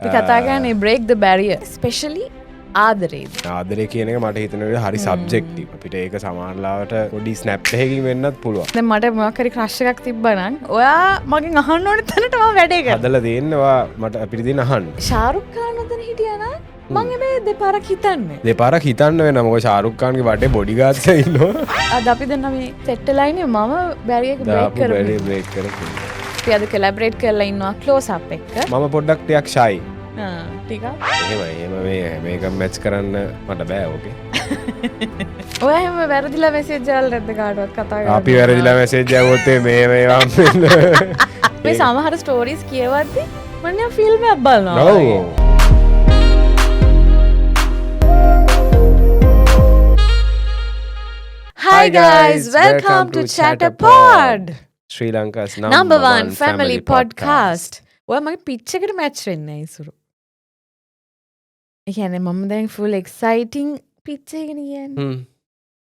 අපි කතා කරන්නේ break the barrier especially ආදරේ කියන එක මට හිතෙනවා හරි සබ්ජෙක්ටිව්. අපිට ඒක සමහරවිට පොඩි ස්නැප් එකකින් වෙන්නත් පුළුවන්. දැන් මට මොකක් හරි ක්‍රෂ් එකක් තිබ්බා නම් ඔයා මගෙන් අහන්න ඕනේ තැනට මම වැඩේ කරා. හදලා දෙන්න ඔයා මට අපිට දෙන්න අහන්න. ෂාරුක් ખાන් උදෙන් හිටියා නම් මං හැබැයි දෙපාරක් හිතන්නේ. දෙපාරක් හිතන්න වෙනවා. මොකද ෂාරුක් ખાන්ගේ වටේ බොඩිගාඩ්ස් ඉන්නවා. අද අපි දැන් අපි සෙට් වෙලා ඉන්නේ මම බැරියර් එක බ්‍රේක් කරමු. අපි අද කොලැබරේට් කරලා ඉන්නවා ක්ලෝස් අප් එක්ක. මම පොඩ්ඩක් ටිකක් ෂයි. ටිකක්. එහෙම මේක මැච් කරන්න මට බෑ ඕකේ. ඔයා හැම වැරදිලා මෙසේජ් දාලා නැද්ද කාටවත් කතා කරලා? අපි වැරදිලා මෙසේජ් ආවොත් මේ මේ සමහර ස්ටෝරීස් කියවද්දි මම නිකන් ෆිල්ම් එකක් බලනවා. ඔව්. Hi guys, welcome to Chatterpod, Sri Lanka's number one family podcast. ඔයා මගේ පිච් එකට මැච් වෙන්නේ නැහැ ඉසුරු. ඒ කියන්නේ මම දැන් full exciting පිච් එකගෙන කියන්නේ.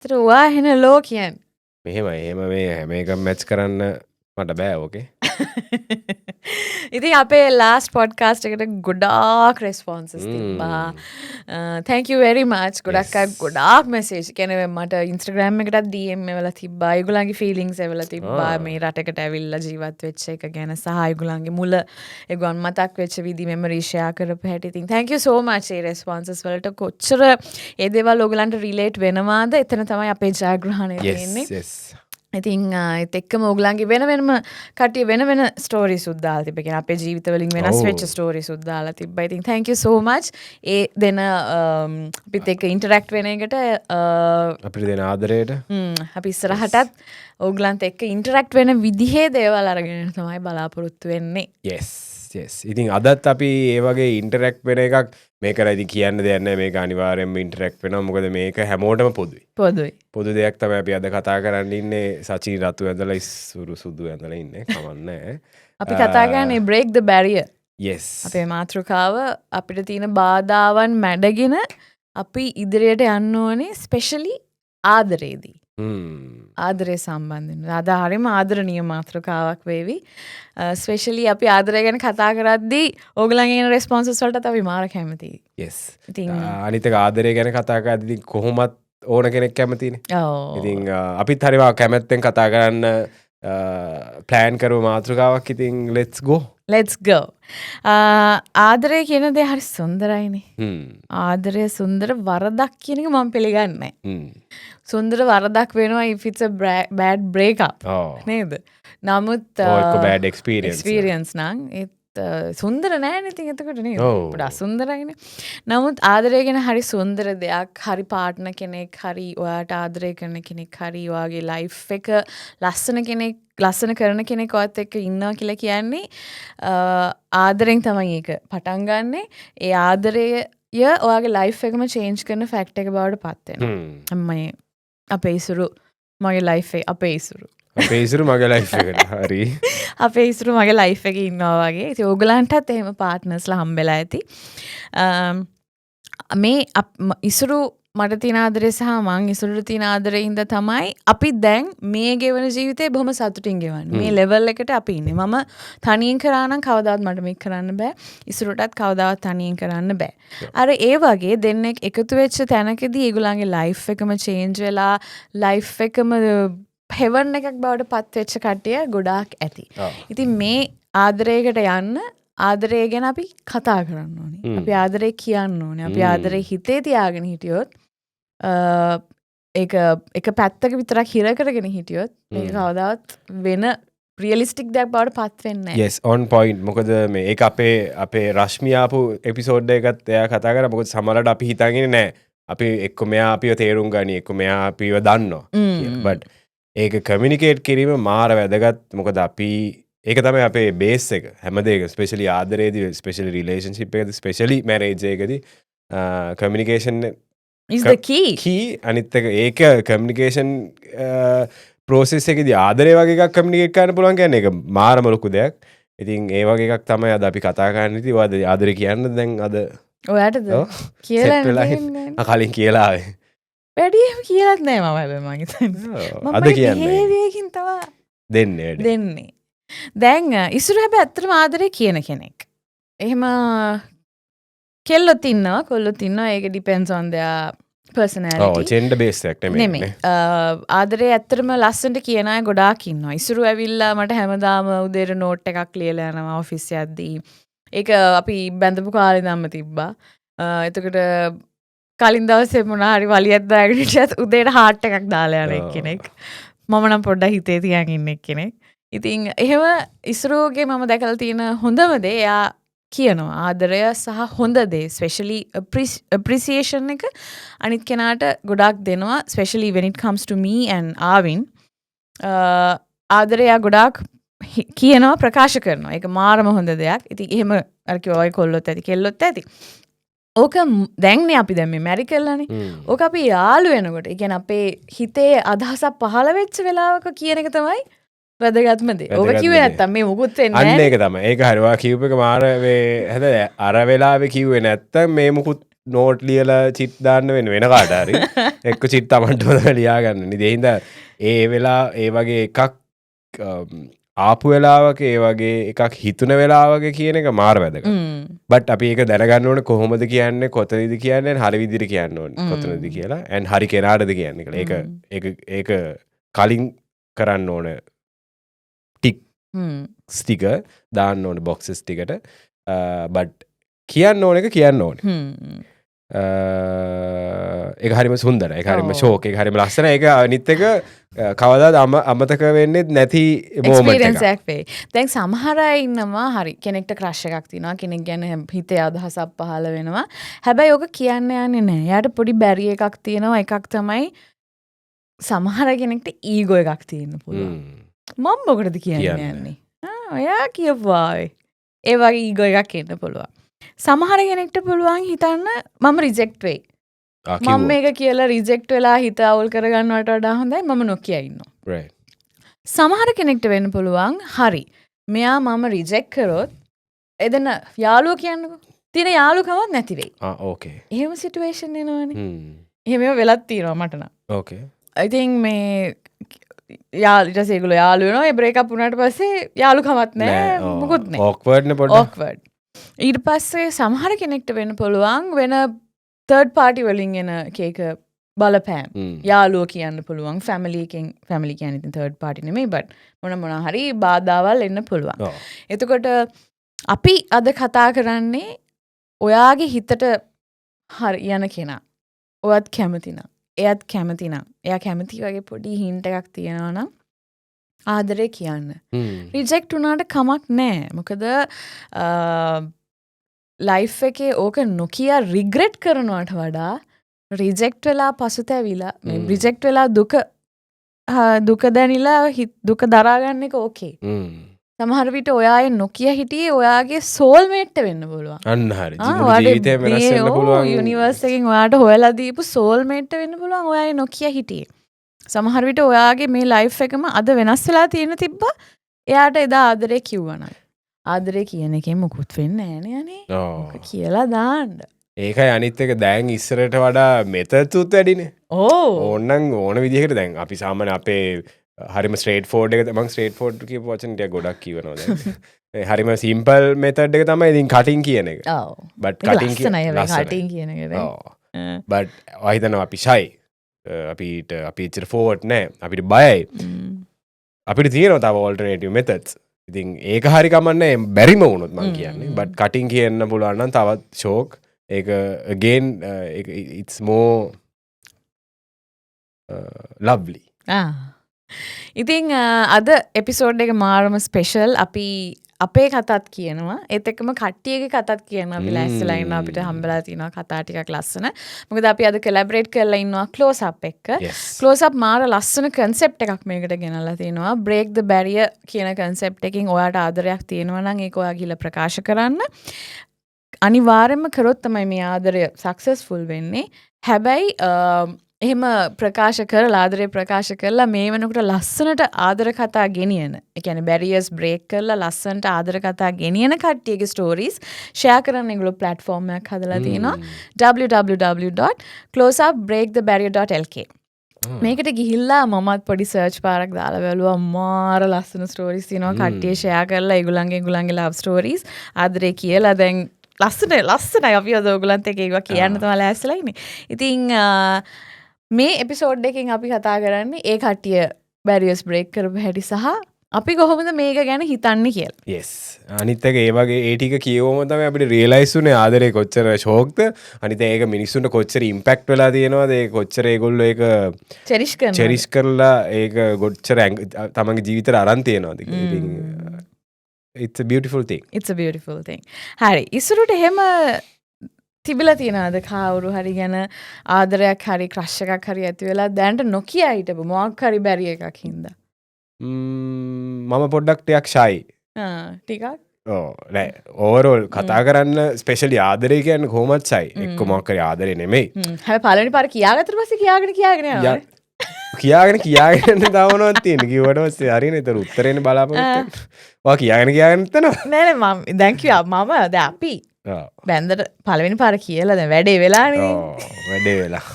ඒතර ඔයා එන ලෝ කියන්නේ. මෙහෙම මේක මැච් කරන්න මට බෑ ඕකේ. ඉතින් අපේ last podcast එකට ගොඩාක් responses තිබ්බා. Thank you very much. ගොඩාක් message කියන්නේ මට Instagram එකටත් DM එවලා තිබ්බා. ඒගොල්ලන්ගේ feelings එවලා තිබ්බා. මේ රටකට ඇවිල්ලා ජීවත් වෙච්ච එක ගැන සහ ඒගොල්ලන්ගේ මුල ඒගොල්ලන් මතක් වෙච්ච විදි memory share කරපු හැටි. ඉතින් thank you so much A responses වලට. කොච්චර ඒ දේවල් ඕගොල්ලන්ට relate වෙනවාද? එතන තමයි අපේ ජයග්‍රහණය තියෙන්නේ. yes. ඉතින් ඒත් එක්කම ඕගොල්ලන්ගේ වෙනම කට්ටිය වෙන ස්ටෝරිස් උත් දාලා තිබ්බා. කියන්නේ අපේ ජීවිතවලින් වෙනස් වෙච්ච ස්ටෝරිස් උත් දාලා තිබ්බා. ඉතින් thank you so much. ඒ දෙන අපිත් එක්ක interact වෙන එකට අපිට දෙන ආදරයට අපි ඉස්සරහටත් ඕගොල්ලන්ට එක්ක interact වෙන විදිහේ දේවල් අරගෙන තමයි බලාපොරොත්තු වෙන්නේ. yes. ඉතින් අදත් අපි ඒ වගේ ඉන්ටරැක්ට් වෙන එකක් මේකට ඉතින් කියන්න දෙයක් නැහැ. මේක අනිවාර්යෙන්ම ඉන්ටරැක්ට් වෙනවා. මොකද මේක හැමෝටම පොදුයි. පොදු දෙයක් තමයි අපි අද කතා කරන්න ඉන්නේ. සචින් රතු ඇඳලා ඉස්සුරු සුදු ඇඳලා ඉන්නේ. කමන්නේ. අපි කතා කරන්නේ break the barrier. yes. අපේ මාතෘකාව අපිට තියෙන බාධාවන් මැඩගෙන අපි ඉදිරියට යන්න ඕනේ especially ආදරේදී. ආදරය සම්බන්ධයෙන්. අද හරියම ආදරණීය මාතෘකාවක් වේවි. ස්පෙෂලි අපි ආදරය ගැන කතා කරද්දී ඕගොල්ලන්ගේ එන රෙස්පොන්සස් වලට අපි මාර කැමතියි. yes. අනිත් එක ආදරය ගැන කතා කරද්දී කොහොමත් ඕන කෙනෙක් කැමතිනේ. ඔව්. ඉතින් අපිත් හරිවා කැමැත්තෙන් කතා කරන්න ප්ලෑන් කරපු මාතෘකාවක්. ඉතින් let's go. ආදරය කියන දේ හරි සුන්දරයිනේ. ආදරය සුන්දර වරදක් කියන එක මම පිළිගන්නේ නැහැ. සුන්දර වරදක් වෙනවා if it's a bad breakup. නේද? නමුත් bad experience නම් ඒත් සුන්දර නෑනේ. ඉතින් එතකොට නේද? පොඩ අසුන්දරයිනේ. නමුත් ආදරය ගැන හරි සුන්දර දෙයක්. හරි පාර්ට්නර් කෙනෙක්, හරි ඔයාට ආදරය කරන කෙනෙක්, හරි ඔයාගේ ලයිෆ් එක ලස්සන කරන කෙනෙක් ඔයත් එක්ක ඉන්නවා කියලා කියන්නේ ආදරෙන් තමයි ඒක පටන් ගන්නෙ. ඒ ආදරය ඔයාගේ ලයිෆ් එකම චේන්ජ් කරන ෆැක්ට් එක බවට පත් වෙනවා. මම අපේ ඉසුරු මගේ ලයිෆ් එක අපේ ඉසුරු මගේ ලයිෆ් එකට හරි අපේ ඉසුරු මගේ ලයිෆ් එකේ ඉන්නවා වගේ. ඉතින් ඕගලන්ටත් එහෙම පාර්ට්නර්ස්ලා හම්බෙලා ඇති. මේ ඉසුරු මට තියෙන ආදරේ සහ මං ඉසුරුට තියෙන ආදරේ හින්දා තමයි අපි දැන් මේ ගෙවන ජීවිතේ බොහොම සතුටින් ගෙවන්නේ. මේ ලෙවල් එකට අපි ඉන්නේ. මම තනියෙන් කරා නම් කවදාවත් මට මේක කරන්න බෑ. ඉසුරුටත් කවදාවත් තනියෙන් කරන්න බෑ. අර ඒ වගේ දෙන්නෙක් එකතු වෙච්ච තැනකදී ඒගොල්ලන්ගේ ලයිෆ් එකම චේන්ජ් වෙලා ලයිෆ් එකම හෙවන් එකක් බවට පත් වෙච්ච කට්ටිය ගොඩාක් ඇති. ඉතින් මේ ආදරයකට යන්න ආදරය ගැන අපි කතා කරන්න ඕනේ. අපි ආදරේ කියන්න ඕනේ. අපි ආදරේ හිතේ තියාගෙන හිටියොත් එක පැත්තක විතරක් හිර කරගෙන හිටියොත් මේක කවදාවත් වෙන රියලිස්ටික් දෙයක් බවට පත් වෙන්නේ නැහැ. yes on point. මොකද මේ ඒක අපේ රශ්මිය ආපු එපිසෝඩ් එකත් එයා කතා කරා. මොකද සමහරවිට අපි හිතන්නේ නැහැ. අපි එක්ක මෙයා අපිව තේරුම් ගනි, එක්ක මෙයා අපිව දන්නවා. but ඒක කමියුනිකේට් කිරීම මාර වැදගත්. මොකද අපි ඒක තමයි අපේ බේස් එක හැමදේක. ස්පෙෂලි ආදරේදී, ස්පෙෂලි රිලේෂන්ෂිප් එකේදී, ස්පෙෂලි මැරේජ් එකේදී කමියුනිකේෂන් is the key. අනිත් එක ඒක කමියුනිකේෂන් ප්‍රොසෙස් එකේදී ආදරේ වගේ එකක් කමියුනිකේට් කරන්න පුළුවන් කියන්නේ ඒක මාරම ලොකු දෙයක්. ඉතින් ඒ වගේ එකක් තමයි අද අපි කතා කරන්නේ. ඉතින් ඔයාද ආදරේ කියන්න දැන් අද ඔයාටද කියලා කලින් කියලා ආවේ. වැඩිම කියලාත් නෑ මම හැබැයි මම හිතන්නේ. අද කියන්නේ බිහේවියරකින් තමයි දෙන්නේ. දැන් ඉස්සර හැබැයි ඇත්තටම ආදරේ කියන කෙනෙක්. එහෙම කෙල්ලොත් ඉන්නවා කොල්ලොත් ඉන්නවා ඒක ඩිපෙන්ඩ්ස් ඔන් දෙයා පර්සනැලිටි ජෙන්ඩර් බේස්ඩ් එකක් නෙමෙයි ආදරේ ඇත්තටම ලස්සනට කියන අය ගොඩාක් ඉන්නවා ඉසුරු ඇවිල්ලා මට හැමදාම උදේට නෝට් එකක් ලියලා යනවා ඔෆිස් යද්දී ඒක අපි බැඳපු කාලේ ධම්ම තිබ්බා එතකොට කලින් දවසේ මොනවා හරි වලියක් දාගෙන ඉච්චත් උදේට හાર્ට් එකක් දාලා යන එක්කෙනෙක් මම නම් පොඩ්ඩක් හිතේ තියන් ඉන්න එක්කෙනෙක් ඉතින් එහෙම ඉසුරුගේ මම දැකලා තියෙන හොඳම දේ එයා කියනවා ආදරය සහ හොඳ දේ ස්පෙෂලි අප්‍රීසියේෂන් එක අනිත් කෙනාට ගොඩාක් දෙනවා specially when it comes to me and ආවින් ආදරය ගොඩාක් කියනවා ප්‍රකාශ කරනවා ඒක මාරම හොඳ දෙයක් ඉතින් එහෙම අර කිව්වා ඔය කොල්ලොත් ඇති කෙල්ලොත් ඇති ඕක දැන්නේ අපි දැන් මේ මැරි කළානේ ඕක අපි යාළු වෙනකොට ඒ කියන්නේ අපේ හිතේ අදහසක් පහළ වෙච්ච වෙලාවක කියන එක තමයි වැදගත්ම දේ. ඔබ කිව්වේ නැත්තම් මේ මුකුත් වෙන්නේ නැහැ. අන්න ඒක තමයි. ඒක හරිවා කියූප එක මාර මේ හැද අර වෙලාවේ කිව්වේ නැත්තම් මේ මුකුත් නෝට් ලියලා චිට් දාන්න වෙන කාට හරි. එක්ක චිට් Tamanට ලියා ගන්න. ඉතින් ඒ හින්දා ඒ වෙලා ඒ වගේ එකක් ආපු වෙලාවක ඒ වගේ එකක් හිතුන වෙලාවක කියන එක මාර වැදගත්. බට් අපි ඒක දැනගන්න ඕනේ කොහොමද කියන්නේ කොතනද කියන්නේ හරි විදිහට කියන්න ඕනේ කොතනද කියලා and හරි කෙනාටද කියන්නේ කියලා. ඒක කලින් කරන්න ඕනේ. ස්ටික දාන්න ඕන බොක්සස් ටිකට බට් කියන්න ඕන එක කියන්න ඕන එක හරිම සුන්දර එක හරිම ශෝක එක හරිම ලස්සන එක අනිත් එක කවදාද අමතක වෙන්නේ නැති එක්ස්පීරියන්ස් එකක් වෙයි. දැන් සමහර අය ඉන්නවා හරි කෙනෙක්ට ක්‍රෂ් එකක් තියෙනවා කෙනෙක් ගැන හිතේ අදහසක් පහළ වෙනවා. හැබැයි ඔක කියන්න යන්නේ නැහැ. එයාට පොඩි බැරි එකක් තියෙනවා. එකක් තමයි සමහර කෙනෙක්ට ඊගෝ එකක් තියෙන්න පුළුවන්. මම මොකටද කියන්නේ යන්නේ? ඔයා කියපුවා ඒ වගේ ඊගෝ එකක් එන්න පුළුවන්. සමහර කෙනෙක්ට පුළුවන් හිතන්න මම රිජෙක්ට් වෙයි. මම මේක කියලා රිජෙක්ට් වෙලා හිත අවුල් කරගන්නවට වඩා හොඳයි මම නොකිය ඉන්නවා. සමහර කෙනෙක්ට වෙන්න පුළුවන් හරි. මෙයා මම රිජෙක්ට් කරොත් එදෙන යාළුවෝ කියන්නකෝ. තියෙන යාළුකමක් නැති වෙයි. ඕකේ. එහෙම සිටුේෂන් එනවනේ. එහෙම වෙලක් තියෙනවා මට නම්. ඕකේ. I think මේ ඊට ඒගොල්ලෝ යාළු වෙනවා. ඒ බ්‍රේක් අප් වුණාට පස්සේ යාළුකමක් නැහැ. මොකුත් නැහැ. awkward නේ පොඩ්ඩක්. awkward. ඊට පස්සේ සමහර කෙනෙක්ට වෙන්න පුළුවන් වෙන third party වලින් එන කේක බලපෑම්. යාළුවෝ කියන්න පුළුවන් family කියන්නේ ඉතින් third party නෙමෙයි but මොන හරි බාධාවල් එන්න පුළුවන්. එතකොට අපි අද කතා කරන්නේ ඔයාගේ හිතට හරි යන කෙනා. ඔයත් කැමති නම් එයත් කැමති නම් එයා කැමති වගේ පොඩි හින්ට් එකක් තියෙනවා නම් ආදරේ කියන්න. රිජෙක්ට් වුණාට කමක් නැහැ. මොකද ලයිෆ් එකේ ඕක නොකිය රිග්‍රෙට් කරනවට වඩා රිජෙක්ට් වෙලා පසුතැවිලා මේ රිජෙක්ට් වෙලා දුක දැනිලා දුක දරා ගන්න එක ඕකේ. සමහර විට ඔයා නොකිය හිටියේ ඔයාගේ සෝල්මේට් වෙන්න පුළුවන්. අන්න හරි. ජීවිතේ වෙනස් වෙන්න පුළුවන්. යුනිවර්ස් එකෙන් ඔයාට හොයලා දීපු සෝල්මේට් වෙන්න පුළුවන් ඔයා නොකිය හිටියේ. සමහර විට ඔයාගේ මේ ලයිෆ් එකම අද වෙනස් වෙලා තියෙන තිබ්බා. එයාට එදා ආදරේ කිව්වනම්. ආදරේ කියන එකෙන් මුකුත් වෙන්නේ නැහැ නේ. ඔක කියලා දාන්න. ඒකයි අනිත් එක දැන් ඉස්සරට වඩා මෙතඩ්ස් උත් වැඩිනේ. ඕනනම් ඕන විදිහකට දැන් අපි සාමාන්‍ය අපේ හරිම ස්ට්‍රේට් ෆෝඩ් එක මම ස්ට්‍රේට් ෆෝඩ් කියපු වචන ටික ගොඩක් කියවනවා දැන්. හරිම සිම්පල් මෙතඩ් එක තමයි ඉතින් කටින් කියන එක. ඔව්. බට් කටින් කියන එක නේ. ඔව්. බට් ඔය හිතනවා අපි ෂයි. අපි ඉච්චර ෆෝවර්ඩ් නෑ. අපිට බයයි. අපිට තියෙනවා තව ඔල්ටර්නේටිව් මෙතඩ්ස්. ඉතින් ඒක හරි කමන්නේ බැරිම වුණොත් මම කියන්නේ. බට් කටින් කියන්න පුළුවන් නම් තවත් ෂෝක්. ඒක again it's more lovely. ඉතින් අද එපිසෝඩ් එක මාරම ස්පෙෂල්. අපි අපේ කතාත් කියනවා ඒත් එක්කම කට්ටියගේ කතාත් කියනවා. අපි ලෑස්තිලා ඉන්නවා අපිට හම්බලා තියෙනවා කතා ටිකක් ලස්සන. මොකද අපි අද කොලැබරේට් කරලා ඉන්නවා ක්ලෝස් අප් එක්ක. ක්ලෝස් අප් මාර ලස්සන කන්සෙප්ට් එකක් මේකට ගෙනල්ලා තිනවා. break the barrier කියන කන්සෙප්ට් එකකින් ඔයාට ආදරයක් තියෙනවා නම් ඒක ඔයා ගිහලා ප්‍රකාශ කරන්න. අනිවාර්යයෙන්ම කරොත් තමයි මේ ආදරය සක්සස්ෆුල් වෙන්නේ. හැබැයි එහෙම ප්‍රකාශ කරලා ආදරේ ප්‍රකාශ කරලා මේ වෙනකොට ලස්සනට ආදර කතා ගෙනියන. ඒ කියන්නේ බැරියර්ස් බ්‍රේක් කරලා ලස්සනට ආදර කතා ගෙනියන කට්ටියගේ ස්ටෝරීස් ෂෙයා කරන්න ඒගොල්ලෝ ප්ලැට්ෆෝම් එකක් හදලා තිනවා. www.closeupbreakthebarrier.lk. මේකට ගිහිල්ලා මමත් පොඩි සර්ච් පාරක් දාලා බැලුවා. මාර ලස්සන ස්ටෝරීස් තියෙනවා. කට්ටිය ෂෙයා කරලා ඒගොල්ලන්ගේ ලව් ස්ටෝරීස් ආදරේ කියලා දැන් ලස්සනයි අපි අද ඔයගලන්ට ඒවා කියන්න තමයි ලෑස්තිලා ඉන්නේ. ඉතින් මේ එපිසෝඩ් එකකින් අපි කතා කරන්නේ ඒ කට්ටිය බැරියර්ස් බ්‍රේක් කරපු හැටි සහ අපි කොහොමද මේක ගැන හිතන්නේ කියලා. yes අනිත් එක ඒ වගේ ඒ ටික කියවම තමයි අපිට රියලයිස් උනේ ආදරේ කොච්චර ෂෝක්ද අනිත් ඒක මිනිස්සුන්ට කොච්චර ඉම්පැක්ට් වෙලා තියෙනවද ඒ කොච්චර ඒගොල්ලෝ ඒක චෙරිෂ් කරලා ඒක කොච්චර තමන්ගේ ජීවිතේට අරන් තියනවද ඉතින් it's a beautiful thing හරි ඉස්සරට එහෙම තිබිලා තියෙනවද කවුරු හරි ගැන ආදරයක් හරි ක්‍රෂ් එකක් හරි ඇති වෙලා දැනට නොකිය හිටපු මොකක් හරි බැරි එකක් හින්දා මම පොඩ්ඩක් ටිකක් ෂයි ටිකක් නෑ ඕවරෝල් කතා කරන්න ස්පෙෂලි ආදරේ කියන්නේ කොහොමත් ෂයි එක්ක මොකක් හරි ආදරේ නෙමෙයි හැබැයි පළවෙනි පාර කියාගත්තට පස්සේ කියාගෙන යනවා කියාගෙන තාවනවත් තියෙන කිව්වට පස්සේ හරිනේ ඒතර උත්තරේනේ බලාපොරොත්තු ඔයා කියාගෙන යනවා නෑ මම දැන් කිව්වා මම දැන් අපි බැන්දට පළවෙනි පාර කියලා දැන් වැඩේ වෙලානේ වැඩේ වෙලා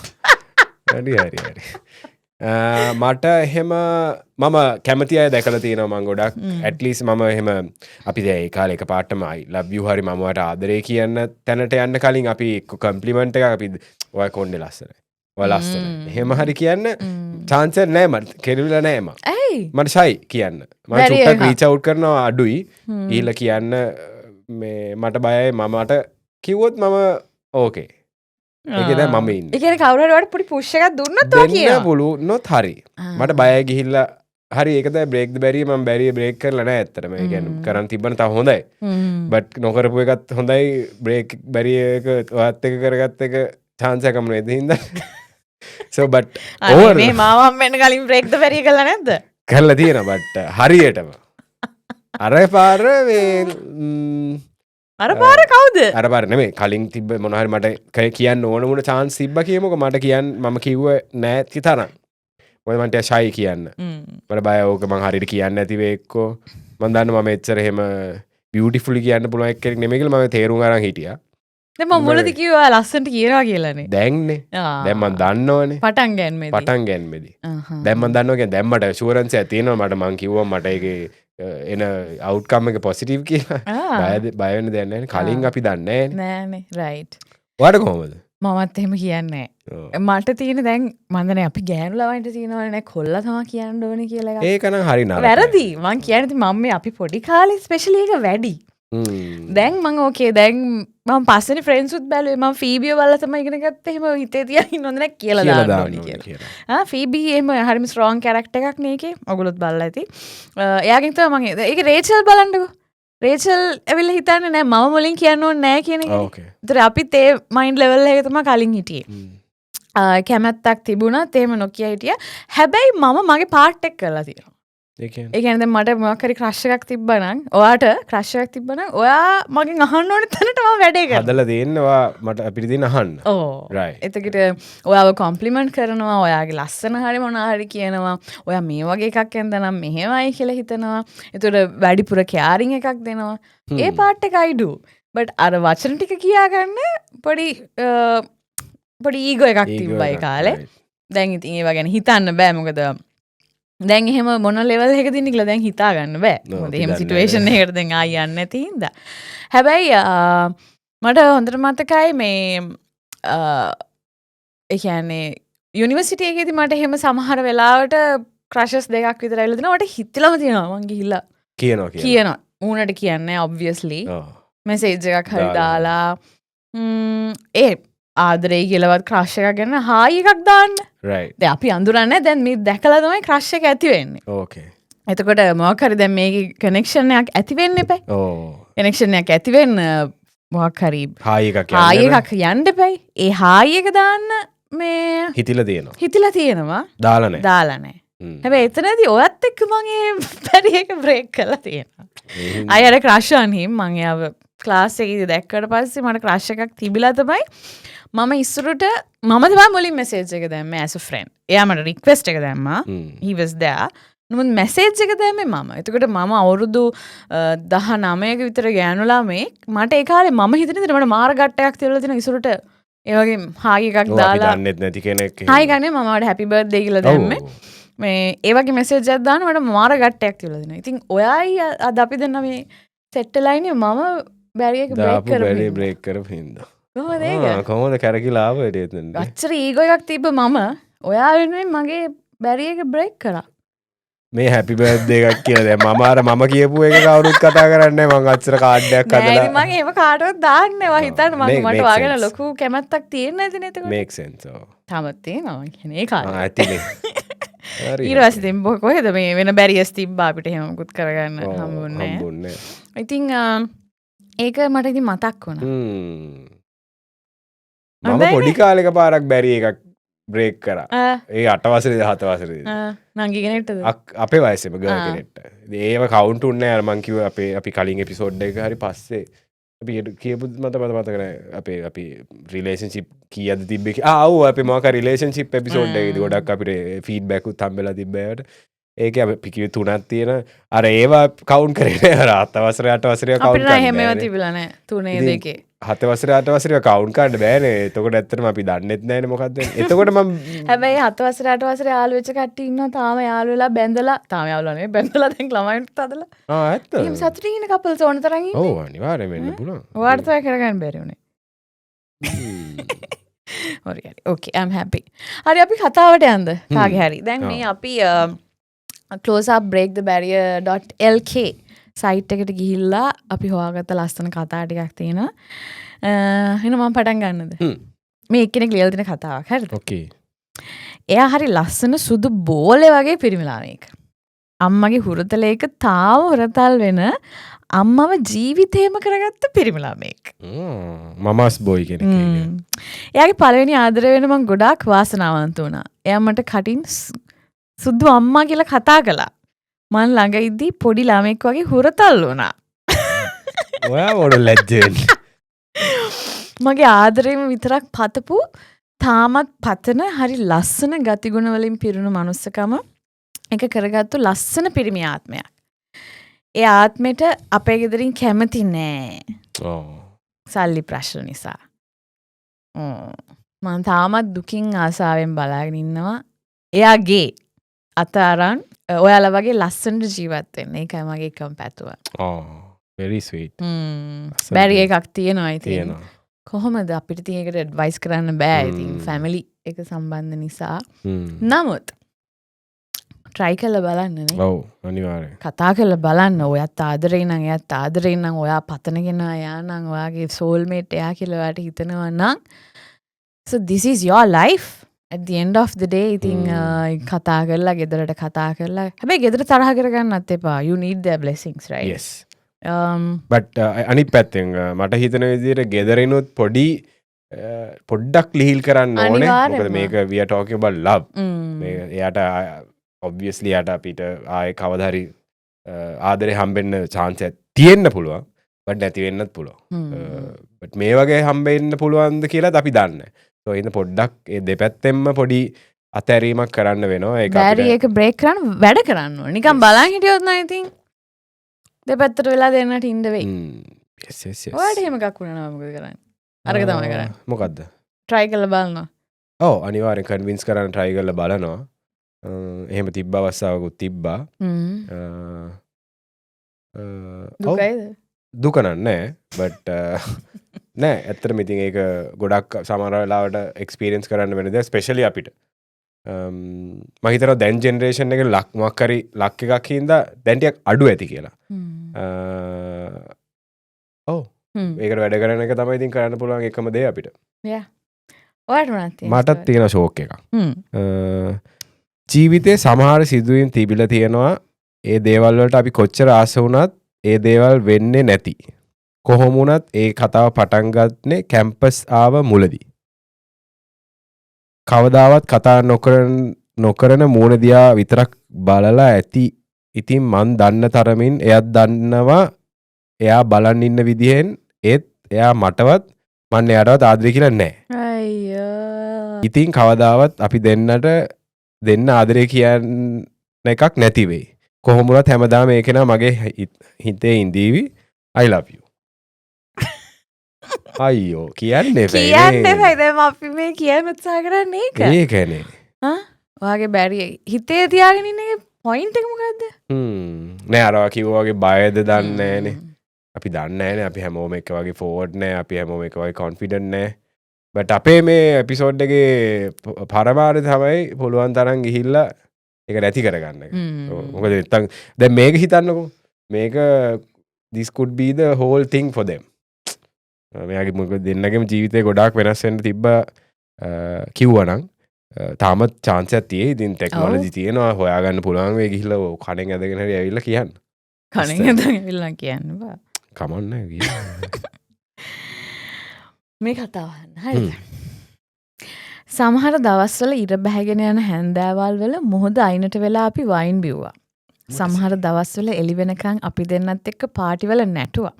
හරි මට එහෙම මම කැමති අය දැකලා තියෙනවා මං ගොඩක් ඇට්ලිස්ට් මම එහෙම අපි දැන් ඒ කාලේ එකපාරටම I love you හරි මම වට ආදරේ කියන්න තැනට යන්න කලින් අපි එක්ක කම්ප්ලිමන්ට් එකක් අපි ඔය කොණ්ඩේ ලස්සනයි ඔය ලස්සනයි එහෙම හරි කියන්න chance එක නෑ මට කෙරුවිලා නෑ මට ෂයි කියන්න මම චුට්ටක් රීච් අවුට් කරනවා අඩුයි ඊළ කියන්න මේ මට බයයි මමට කිව්වොත් මම ඕකේ ඒක දැන් මම ඉන්නේ ඒ කියන්නේ කවුරු හරි වට පොඩි පුෂ් එකක් දුන්නොත් ඔය කියනවා දෙන්න පුළුවොත් හරි මට බයයි ගිහිල්ලා හරි ඒක දැන් බ්‍රේක් ද බැරිය මම බැරිය බ්‍රේක් කරලා නැහැ ඇත්තටම ඒ කියන්නේ කරන් තිබ්බන තව හොඳයි බට් නොකරපු එකත් හොඳයි බ්‍රේක් බැරිය එක ඔයත් එක කරගත්ත එක chance එකක් මොනවද හින්දා so but over මේ මාවම් වෙන්න කලින් බ්‍රේක් ද බැරිය කළා නැද්ද කරලා තියෙනවා බට් හරියටම අර පාර මේ අර පාර කවුද අර පාර නෙමෙයි කලින් තිබ්බ මොන හරි මට කියන්න ඕන වුණ chance තිබ්බා කියමුකෝ මට කියන්න මම කිව්වේ නෑ තරම් මොකද මන්ට ෂයි කියන්න මට බය ඕක මං හරියට කියන්න නැති වෙයි එක්කෝ මං දන්නවා මම එච්චර එහෙම බියුටිෆුලි කියන්න පුළුවන් එක්කෙනෙක් නෙමෙයි කියලා මම තේරුම් අරන් හිටියා දැන් මම මුලදී කිව්වා ලස්සනට කියනවා කියලානේ දැන්නේ දැන් මං දන්නවනේ පටන් ගැන්මේදී දැන් මං දන්නවා කියන්නේ දැන් මට ෂුවරන්ස් එක තියෙනවා මට මං කිව්වා මට ඒකේ එන අවුට්කම් එක පොසිටිව් කියලා බය වෙන්න දෙයක් නැහැ කලින් අපි දන්නේ නෑනේ රයිට් ඔයාට කොහොමද මමත් එහෙම කියන්නේ මට තියෙන දැන් මන්දනේ අපි ගෑනු ළමයින්ට තියෙනවනේ නේ කොල්ලා තමයි කියන්න ඕනේ කියලා එකක් ඒක නම් හරි නරකයි වැරදි මං කියන්නේ මම මේ අපි පොඩි කාලේ ස්පෙෂලි එක වැඩි දැන් මං ඕකේ දැන් මම පස්සේනේ ෆ්‍රෙන්ඩ්ස් උත් බැලුවේ මම ෆීබිය බලලා තමයි ඉගෙන ගත්තේ එහෙම හිතේ තියාගෙන ඉන්නවද නැහැ කියලා දාන්න ඕනේ කියලා ෆීබි එහෙම හරිම ස්ට්‍රෝං කැරක්ටර් එකක් නේ ඒකේ ඔයගොල්ලොත් බලලා ඇති එයාගෙන් තමයි මම ඒක රේචල් බලන්නකෝ රේචල් ඇවිල්ලා හිතන්නේ නෑ මම මුලින් කියන්න ඕනේ නෑ කියන එක. ඕකේ. ඒතර අපිත් ඒ මයින්ඩ් ලෙවල් එක තමයි කලින් හිටියේ. කැමැත්තක් තිබුණත් එහෙම නොකිය හිටියා. හැබැයි මම මගේ පාර්ට් එක කරලා තියෙනවා. ඒ කියන්නේ දැන් මට මොකක් හරි ක්‍රෂ් එකක් තිබ්බනම් ඔයාට ක්‍රෂ් එකක් තිබ්බනම් ඔයා මගෙන් අහන්න ඕනේ තැනට මම වැඩේ කරනවා. හදලා දෙන්න ඔයා මට අපිට දෙන්න අහන්න. ඔව්. right. එතකොට ඔයාව කොම්ප්ලිමන්ට් කරනවා, ඔයාගේ ලස්සන හරි මොනවා හරි කියනවා. ඔයා මේ වගේ එකක් ඇඳනම් මෙහෙමයි කියලා හිතනවා. එතකොට වැඩිපුර කෑරින් එකක් දෙනවා. ඒ පාර්ට් එක I do. but අර වචන ටික කියාගන්න පොඩි ඊගෝ එකක් තිබ්බා ඒ කාලේ. දැන් ඉතින් ඒව ගැන හිතන්න බෑ මොකද දැන් එහෙම මොන ලෙවල් එකකද ඉන්නේ කියලා දැන් හිතා ගන්න බෑ. මොකද එහෙම සිටුේෂන් එකකට දැන් ආයි යන්නේ නැති හින්දා. හැබැයි මට හොඳට මතකයි මේ ඒ කියන්නේ යුනිවර්සිටි එකේදී මට එහෙම සමහර වෙලාවට ක්‍රෂස් දෙකක් විතර ඇවිල්ලා දෙනවා. මට හිතලම තියෙනවා මං ගිහිල්ලා කියනවා. ඌනට කියන්නේ obviously. මෙසේජ් එකක් හරි දාලා ඒ ආදරේ කියලාවත් ක්‍රෂ් එකක් ගැන හායි එකක් දාන්න. right. දැන් අපි අඳුරන්නේ දැන් මේ දැකලා තමයි ක්‍රෂ් එක ඇති වෙන්නේ. okay. එතකොට මොකක් හරි දැන් මේකේ කනෙක්ෂන් එකක් ඇති වෙන්න එපා. ඔව්. කනෙක්ෂන් එකක් ඇති වෙන්න මොකක් හරි හායි එකක් යන්න එපා. ඒ හායි එක දාන්න මේ හිතිලා තියෙනවා. දාලා නැහැ. හැබැයි එතනදී ඔයත් එක්ක මම ඒ පරි එක බ්‍රේක් කරලා තියෙනවා. අය අර ක්‍රෂ් on him මම එයාව ක්ලාස් එකේදී දැක්කට පස්සේ මට ක්‍රෂ් එකක් තිබිලා තමයි මම ඉස්සරට මම තමයි මුලින් මෙසේජ් එක දැම්මේ as a friend. එයා මට රික්වෙස්ට් එක දැම්මා. he was there. නමුත් මෙසේජ් එක දැම්මේ මම. එතකොට මම අවුරුදු 19ක විතර ගෑනු ළමෙක්. මට ඒ කාලේ මම හිතන විදිහට මට මාර ගැට්ටයක් තියලා තියෙන ඉස්සරට ඒ වගේ හායි එකක් දාලා දන්නෙත් නැති කෙනෙක්. හායි ගන්නේ මම මට happy birthday කියලා දැම්මේ. මේ ඒ වගේ මෙසේජ් එකක් දාන්න මට මාර ගැට්ටයක් තියලා දෙනවා. ඉතින් ඔයයි අද අපි දෙන්න මේ සෙට් වෙලා ඉන්නේ මම බැරිය එක බ්‍රේක් දාපු බැරි කරපු බ්‍රේක් කරපු හින්දා කොහොමද ඒක? කොහොමද කැරකිලා ආව එතෙන්ට අච්චර ඊගෝ එකක් තිබ්බ මම ඔයා වෙනුවෙන් මගේ බැරිය එක බ්‍රේක් කරා. මේ හැපි බර්ත්ඩේ එකක් කියලා දැන් මම අර මම කියපු එක කවුරුත් කතා කරන්නේ මං අච්චර කාඩ් එකක් නෑ ඉතින් හදලා මම එහෙම කාටවත් දාන්නේ නැහැ. හිතන්න මම make මට වාගෙන sense. ලොකු කැමැත්තක් තියෙන නැතිනේ එතකොට. මේක් සෙන්ස් ඔව් තාමත් තියෙනවා මං කියන්නේ ඒ කාලේ. ඇතිනේ හරි ඊට පස්සේ ඉතින් කොහෙද මේ වෙන බැරියස් තිබ්බා අපිට එහෙම මුකුත් කරගන්න හම්බුන්නේ නැහැ. හම්බුන්නේ ඉතින් ඒක මට ඉතින් මතක් වුණා. මම පොඩි කාලෙක පාරක් බැරි එකක් බ්‍රේක් කරා ආ ඒ 8 වසරේ 7 වසරේ නංගි කෙනෙක්ටද? අපේ වයසේම ගර්ල් කෙනෙක්ට ඒව කවුන්ට් උන්නේ නැහැ අර මං කිව්වා අපි කලින් එපිසෝඩ් එක හරි පස්සේ අපි කියපු මතක නැහැ අපි රිලේෂන්ෂිප් කීයද තිබ්බේ ආව් අපි මොකක් රිලේෂන්ෂිප් එපිසෝඩ් එකේදී ගොඩක් අපිට ෆීඩ්බැක් උත් හම්බෙලා තිබ්බේට ඒකේ අපි කිව්වේ 3ක් තියෙන අර ඒවා කවුන්ට් කරේ නැහැ අර 7 වසරේ 8 වසරේ කවුන්ට් අපිට කරන්නේ එහෙම ඒවා තිබිලා නැහැ. 3 2 7 වසරේ 8 වසරේ කවුන්ට් කරන්න බෑනේ. එතකොට ඇත්තටම අපි දන්නෙත් නැහැනේ මොකක්ද වෙන්නේ. එතකොට මම හැබැයි 7 වසරේ 8 වසරේ යාළු වෙච්ච කට්ටිය ඉන්නවා තාම යාළු වෙලා බැඳලා තාම යාළුවා නෙවෙයි බැඳලා දැන් ළමයින්ට හදලා. ඇත්ත. එහෙම සතුටින් ඉන්න කපල්ස් ඕන තරම් ඉන්නේ. ඔව් අනිවාර්යයෙන් වෙන්න පුළුවන්. ඔයාට තමයි කරගන්න බැරි උනේ. හරි හරි. Okay I'm happy. හරි අපි කතාවට යන්න. කාගේ හරි. දැන් මේ අපි close up break the barrier.lk site එකට ගිහිල්ලා අපි හොයාගත්ත ලස්සන කතා ටිකක් තියෙනවා. එහෙනම් මම පටන් ගන්නද? මේ එක්කෙනෙක් ලියලා දෙන කතාවක්. හරිද? Okay. එයා හරි ලස්සන සුදු බෝලේ වගේ පිරිමි ළමෙක්. අම්මගේ හුරතලයක තාම හුරතල් වෙන අම්මව ජීවිතේම කරගත්ත පිරිමි ළමෙක්. මමස් බොයි කෙනෙක්. එයාගේ පළවෙනි ආදරය වෙන මම ගොඩාක් වාසනාවන්ත වුණා. එයා මට කටින් සුදු අම්මා කියලා කතා කළා. මං ළඟ ඉද්දී පොඩි ළමෙක් වගේ හුරතල් වුණා. ඔයා මොඩ ලැජ්ජෙන්නේ. මගේ ආදරේම විතරක් පතපු තාමත් පතන හරි ලස්සන ගතිගුණ වලින් පිරුණු මනුස්සකම එක කරගත්තු ලස්සන පිරිමි ආත්මයක්. ඒ ආත්මෙට අපේ ගෙදරින් කැමති නෑ. සල්ලි ප්‍රශ්න නිසා. මං තාමත් දුකින් ආසාවෙන් බලාගෙන ඉන්නවා. එයාගේ අත අරන් ඔයාලා වගේ ලස්සනට ජීවත් වෙන්න. ඒකයි මගේ එකම පැතුම. very sweet. බැරි එකක් තියෙනවා ඉතින්. තියෙනවා. කොහොමද අපිට ඉතින් ඒකට ඇඩ්වයිස් කරන්න බෑ ඉතින් ෆැමිලි එක සම්බන්ධ නිසා. නමුත් try කරලා බලන්න නේ. ඔව් අනිවාර්යයෙන්. කතා කරලා බලන්න. ඔයත් ආදරේ නම් එයාත් ආදරේ නම් ඔයා පතන කෙනා එයා නම් ඔයාගේ soulmate එයා කියලා ඔයාට හිතනවා නම් so this is your life. at the end of the day ඉතින් කතා කරලා ගෙදරට කතා කරලා හැබැයි ගෙදර තරහ කරගන්නත් එපා. you need their blessings right. yes. but අනිත් පැත්තෙන් මට හිතන විදිහට ගෙදරිනුත් පොඩ්ඩක් ලිහිල් කරන්න ඕනේ. මොකද මේක we are talking about love. මේ එයාට obviously යාට අපිට ආයේ කවදා හරි ආදරේ හම්බෙන්න chance එකක් තියෙන්න පුළුවන්. but නැති වෙන්නත් පුළුවන්. but මේ වගේ හම්බෙන්න පුළුවන්ද කියලාත් අපි දන්නේ නැහැ. so ඉතින් පොඩ්ඩක් ඒ දෙපැත්තෙන්ම පොඩි අතැරීමක් කරන්න වෙනවා. ඒක අපිට බැරි එක බ්‍රේක් කරන්න වැඩ කරන්න ඕනේ. නිකන් බලන් හිටියොත් නම් ඉතින් දෙපැත්තට වෙලා දෙන්නට ඉන්න වෙයි. yes yes yes. ඔයාලට එහෙම එකක් වුණා නම් මොකද කරන්නේ? අරක තමයි කරන්නේ. මොකද්ද? try කරලා බලනවා. ඔව් අනිවාර්යෙන් convince කරන්න try කරලා බලනවා. එහෙම තිබ්බ අවස්ථාවකුත් තිබ්බා. දුකයිද? දුක නෑ but නෑ ඇත්තටම ඉතින් ඒක ගොඩක් සමහර වෙලාවට experience කරන්න වෙන දේ especially අපිට. මම හිතනවා දැන් generation එකේ මොකක් හරි ලක් එකක් හින්දා දැන් ටිකක් අඩු ඇති කියලා. ඔව් ඒකට වැඩ කරන එක තමයි ඉතින් කරන්න පුළුවන් එකම දේ අපිට. yeah ඔයාලට මොනවද තියෙන්නේ? මටත් තියෙන ෂෝක් එකක්. ජීවිතේ සමහර සිදුවීම් තිබිලා තියෙනවා. ඒ දේවල් වලට අපි කොච්චර ආස වුණත් ඒ දේවල් වෙන්නේ නැති. කොහොම වුණත් ඒ කතාව පටන් ගන්නේ කැම්පස් ආව මුලදී. කවදාවත් කතා නොකරන මූණ දිහා විතරක් බලලා ඇති. ඉතින් මන් දන්න තරමින් එයත් දන්නවා එයා බලන් ඉන්න විදිහෙන් ඒත් එයා මටවත් මන් එයාටවත් ආදරේ කියලා නැහැ. අයියෝ. ඉතින් කවදාවත් අපි දෙන්න ආදරේ කියන එකක් නැති වෙයි. කොහොම වුණත් හැමදාම ඒක නා මගේ හිතේ ඉඳීවි. I love you. අයියෝ කියන්නේ බෑ. දැන් අපි මේ කියන්න උත්සාහ කරන්නේ ඒක. ඒකනේ. ඔයාගේ බැරි හිතේ තියාගෙන ඉන්න එක පොයින්ට් එක මොකද්ද? නෑ අරවා කිව්වා වගේ බයද දන්නේ නෑනේ. අපි දන්න අපි හැමෝම එක වගේ ෆෝඩ් නෑ අපි හැමෝම එක වගේ කොන්ෆිඩන්් නෑ බට අපේ මේ එපිසෝඩ්ඩගේ පරමාර තමයි පුළුවන් තරන් ගිහිල්ල එක නැති කරගන්න මොකද එත්තන් දැ මේක හිතන්නකු මේක දිස්කුඩ් බීද හෝල් තිං ෆොදම් මෙයාගේ මොක දෙන්නගේම ජීවිතය ගොඩක් වෙනස්වෙන්න තිබ්බ කිව්වනං තාමත් චාන්සයක් තියේ ඉතින් ටෙක්නෝලජි තියෙනවා හොයාගන්න පුළුවන්වේ ගිහිල්ල කණෙන් ඇදගෙන ඇවිල්ල කියන්න කණෙන් ඇදවිල්ලා කියන්නවා කමන්න කිය මේ කතාවන්න හරි සමහර දවස්වල ඉර බැහැගෙන යන හැන්දෑවල් වල මොහොද අයිනට වෙලා අපි වයින් බිව්වා සමහර දවස්වල එළි වෙනකං අපි දෙන්නත් එක්ක පාටිවල නැටුවා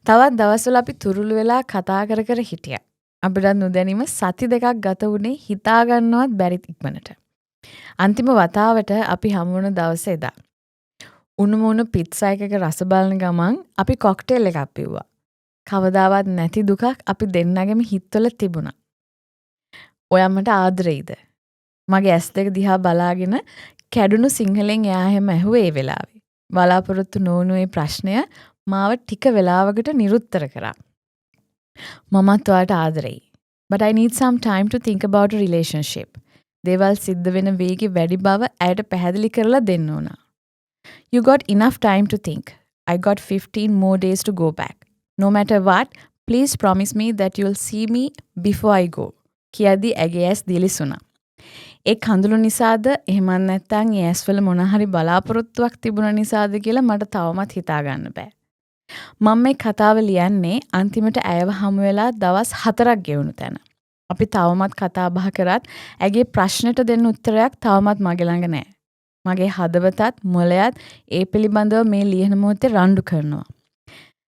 තවත් දවස්වල අපි තුරුළු වෙලා කතා කර කර හිටිය අපිටත් නොදැනීම සති දෙකක් ගත වුණේ හිතාගන්නවත් බැරිත් ඉක්මනට අන්තිම වතාවට අපි හමුවන දවස එදා උණුමුණු පිත්සා එකක රස බලන ගමන් අපි කොක්ටේල් එකක් පිව්වා කවදාවත් නැති දුකක් අපි දෙන්නගෙම හිත්වල තිබුණා ඔයම්මට ආදරෙයිද මගේ ඇස් දෙක දිහා බලාගෙන කැඩුණු සිංහලෙන් එයා හැම ඇහුවේ ඒ වෙලාවේ බලාපොරොත්තු නොවුණු ඒ ප්‍රශ්නය මාව ටික වෙලාවකට නිරුත්තර කරා මමත් ඔයාට ආදරෙයි but I need some time to think about a relationship දේවල් සිද්ධ වෙන වේගෙ වැඩි බව ඇයට පැහැදිලි කරලා දෙන්න ඕන you got enough time to think I got 15 more days to go back no matter what please promise me that you'll see me before I go කියද්දි ඇගේ ඇස් දිලිසුණා ඒ කඳුළු නිසාද එහෙමත් නැත්නම් ඒ ඇස්වල මොන හරි බලාපොරොත්තුවක් තිබුණ නිසාද කියලා මට තවමත් හිතා ගන්න බෑ. මම මේ කතාව ලියන්නේ අන්තිමට ඇයව හමු වෙලා දවස් 4ක් ගෙවුණු තැන. අපි තවමත් කතා බහ කරත් ඇගේ ප්‍රශ්නෙට දෙන්න උත්තරයක් තවමත් මගේ ළඟ නැහැ. මගේ හදවතත් මොළයත් ඒ පිළිබඳව මේ ලියන මොහොතේ රණ්ඩු කරනවා.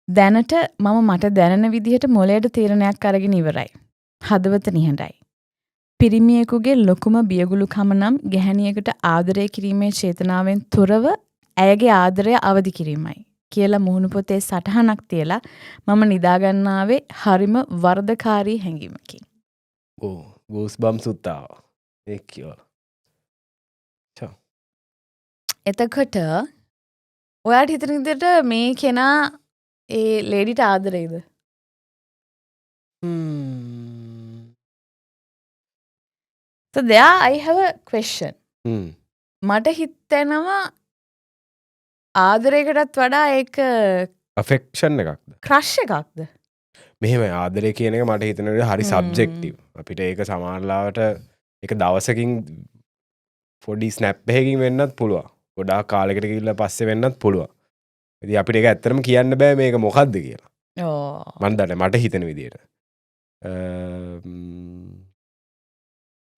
දැනට මම මට දැනෙන විදිහට මොළයට තීරණයක් අරගෙන ඉවරයි. හදවත නිහඬයි. පිරිමියෙකුගේ ලොකුම බියගුළුකම නම් ගැහැණියකට ආදරය කිරීමේ චේතනාවෙන් තොරව ඇයගේ ආදරය අවදි කිරීමයි කියලා මුහුණු පොතේ සටහනක් තියලා මම නිදාගන්නාවේ හරිම වර්ධකාරී හැඟීමකින්. ඕ ගූස් බම් සුත්තාව ඒ කියවල. එතකොට ඔයාට හිතන විදිහට මේ කෙනා ඒ ලේඩිට ආදරෙයිද? So there I have a question. මට හිතෙනවා ආදරයකටත් වඩා ඒක affection එකක්ද? crush එකක්ද? මෙහෙම ආදරය කියන එක මට හිතෙනවා හරි සබ්ජෙක්ටිව්. අපිට ඒක සමහරලාවට එක දවසකින් පොඩි ස්නැප් එකකින් වෙන්නත් පුළුවන්. ගොඩාක් කාලයකට ගිහිල්ලා පස්සේ වෙන්නත් පුළුවන්. ඉතින් අපිට ඒක ඇත්තටම කියන්න බෑ මේක මොකද්ද කියලා. මම දන්නේ මට හිතෙන විදියට.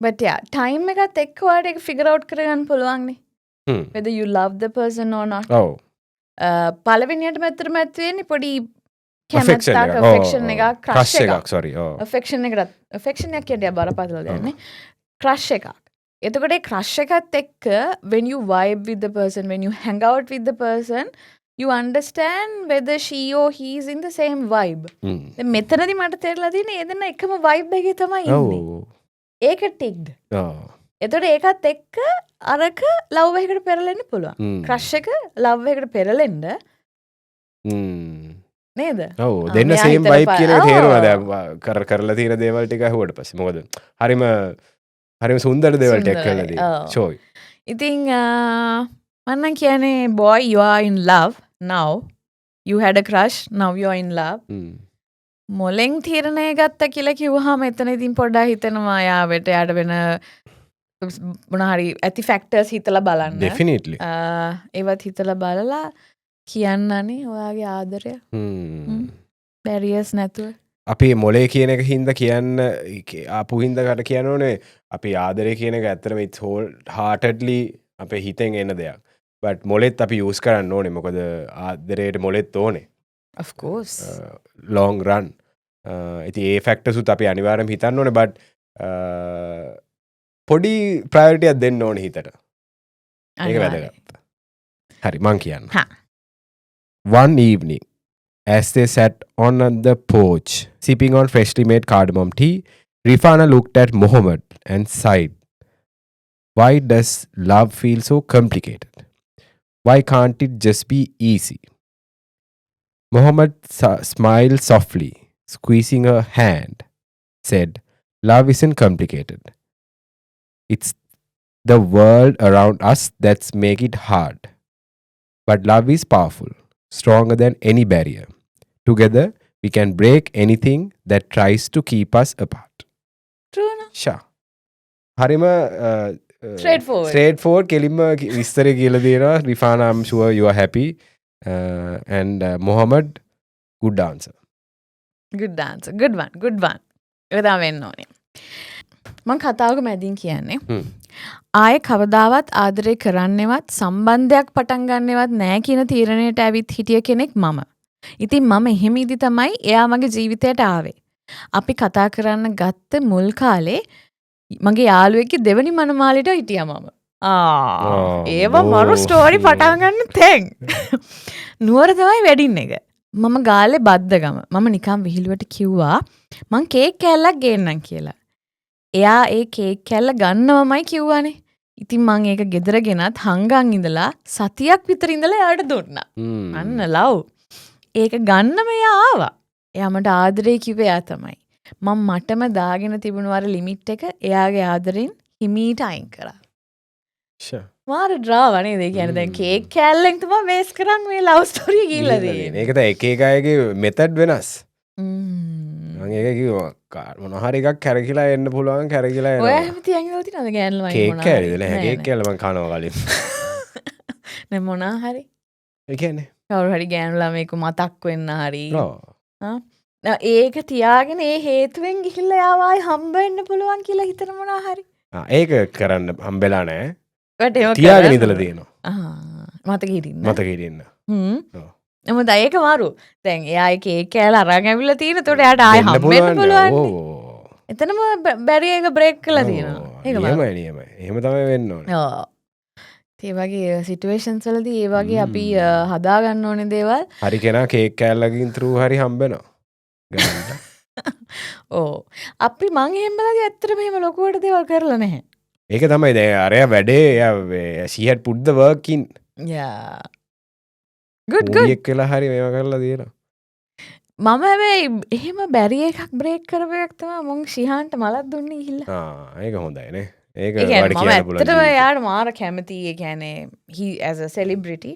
But yeah, time එකත් එක්ක ඔයාලට ඒක figure out කරගන්න පුළුවන් නේ. Whether you love the person or not. ඔව්. පළවෙනියටම ඇත්තටම ඇත්ත වෙන්නේ පොඩි කැමැත්තක් affection එකක් crush එකක්. sorry. affection එකකට affection එක කියන්නේ බරපතල දෙයක් නේ. crush එකක්. එතකොට ඒ crush එකත් එක්ක when you vibe with the person, when you hang out with the person, you understand whether she or he is in the same vibe. දැන් මෙතනදී මට තේරලා තියෙන්නේ ඒ දෙන්න එකම vibe එකේ තමයි ඉන්නේ. ඒක ටික්ඩ්. එතකොට ඒකත් එක්ක අරක ලව් එකකට පෙරලෙන්න පුළුවන්. ක්‍රෂ් එක ලව් එකකට පෙරලෙන්න නේද? ඔව් දෙන්න සේම් වයිබ් කියන එක තේරෙනවා දැන් කරලා තියෙන දේවල් ටික අහුවට පස්සේ. මොකද හරිම සුන්දර දේවල් ටික කරලා තියෙනවා. ෂෝයි. ඉතින් මම කියන්නේ boy you are in love now. You had a crush, now you are in love. මොලෙන් තීරණය ගත්ත කියලා කිව්වහම එතන ඉතින් පොඩ්ඩක් හිතෙනවා යාවට යාට වෙන මොන හරි ඇති ෆැක්ටර්ස් හිතලා බලන්න. Definitely. ඒවත් හිතලා බලලා කියන්නනේ ඔයාගේ ආදරය. බැරියර්ස් නැතුව. අපි මොලේ කියන එක හින්දා කියන්න ආපු හින්දාකට කියන්න ඕනේ අපි ආදරය කියන එක ඇත්තටම it's wholeheartedly අපේ හිතෙන් එන දෙයක්. but මොලෙත් අපි use කරන්න ඕනේ මොකද ආදරයට මොලෙත් ඕනේ. Of course. long run. ඉතින් ඒ ෆැක්ටර්ස් උත් අපි අනිවාර්යයෙන්ම හිතන්න ඕනේ but පොඩි ප්‍රයොරිටි එකක් දෙන්න ඕනේ හිතට. ඒක වැදගත්. හරි මං කියන්න. One evening as they sat on the porch sipping on freshly made cardamom tea, Rifana looked at Mohammed and sighed. Why does love feel so complicated? Why can't it just be easy? Mohammed smiled softly, squeezing her hand, said, "Love isn't complicated. It's the world around us that's make it hard. But love is powerful, stronger than any barrier. Together, we can break anything that tries to keep us apart." True na? Sure. හරිම Straightforward. ස්ට්‍රේට්ෆෝඩ් කෙලින්ම විස්තරය කියලා දෙනවා. Rifana, I'm sure you are happy. And Mohammed, good answer. Good answer. Good one. Good one. ඒක තමයි වෙන්න ඕනේ. මං කතාවක මැදින් කියන්නේ. ආයේ කවදාවත් ආදරේ කරන්නේවත් සම්බන්ධයක් පටන් ගන්නේවත් නැහැ කියන තීරණයට ඇවිත් හිටිය කෙනෙක් මම. ඉතින් මම එහෙම ඉදි තමයි එයා මගේ ජීවිතයට ආවේ. අපි කතා කරන්න ගත්ත මුල් කාලේ මගේ යාළුවෙක්ගේ දෙවනි මනමාලිට හිටියා මම. ඒව මරු ස්ටෝරි පටන් ගන්න තැන්. නුවර තමයි වෙඩින් එක. මම ගාලේ බද්දගම. මම නිකන් විහිළුවට කිව්වා මං කේක් කෑල්ලක් ගේන්නම් කියලා. එයා ඒ කේක් කෑල්ල ගන්නවමයි කිව්වානේ. ඉතින් මං ඒක ගෙදර ගෙනත් හංගන් ඉඳලා සතියක් විතර ඉඳලා එයාට දුන්නා. අන්න ලව්. ඒක ගන්නම එයා ආවා. එයා මට ආදරේ කිව්වේ එයා තමයි. මම මටම දාගෙන තිබුණු අර ලිමිට් එක එයාගේ ආදරෙන් හිමීට අයින් කරා. Sure. මාර ඩ්‍රාමා නේද? ඒ කියන්නේ දැන් කේක් කෑල්ලෙන් තමයි බේස් කරන් මේ ලව් ස්ටෝරිය ගිහිල්ලා තියෙන්නේ. ඒක තමයි එක එක අයගේ මෙතඩ් වෙනස්. මම ඒක කිව්වා මොනවා හරි එකක් කැරකිලා එන්න පුළුවන් කැරකිලා එනවා. ඔය හැම තියන් ඉඳලා තියෙනවද ගෑනු ළමයි කේක් කෑරිද නැහැ කේක් කෑල්ල මම කනවා කලින්. නේ මොනා හරි. ඒ කියන්නේ කවුරු හරි ගෑනු ළමයෙකු මතක් වෙන්න හරි. ඔව්. ඒක තියාගෙන ඒ හේතුවෙන් ගිහිල්ලා යාව ආයි හම්බ වෙන්න පුළුවන් කියලා හිතන මොනා හරි. ඒක කරන්න හම්බෙලා නැහැ. වට ඒක තියාගෙන ඉඳලා තියෙනවා. මතක හිටින්න. මතක හිටින්න. නමුත් ඒක මාරු. දැන් එයා ඒ කේක් කෑල්ල අරන් ඇවිල්ලා තියෙන. ඒතකොට එයාට ආයි හම්බ වෙන්න පුළුවන්. එතනම බැරිය එක බ්‍රේක් කරලා තියෙනවා. ඒක නියමයි. එහෙම තමයි වෙන්න ඕනේ. ඔව්. ඒ වගේ සිටුේෂන්ස් වලදී ඒ වගේ අපි හදා ගන්න ඕනේ දේවල්. හරි කෙනා කේක් කෑල්ලකින් through හරි හම්බෙනවා. ගන්න. ඕ. අපි මං එහෙම බලද්දි ඇත්තටම එහෙම ලොකුවට දේවල් කරලා නැහැ. ඒක තමයි දැන් අරයා වැඩේ she had put the work in. Yeah. good. එක වෙලා හරි මේවා කරලා තියෙනවා. මම හැබැයි එහෙම බැරි එකක් බ්‍රේක් කරපු එකක් තමයි මං ශිහාන්ට මලක් දුන්නේ ගිහිල්ලා. ඒක හොඳයි නේ. ඒක ඒ වඩ කියන්නේ කියන්න මම පුළුවන්. ඇත්තටම එයාට මාර කැමතියි. ඒ කියන්නේ he as a celebrity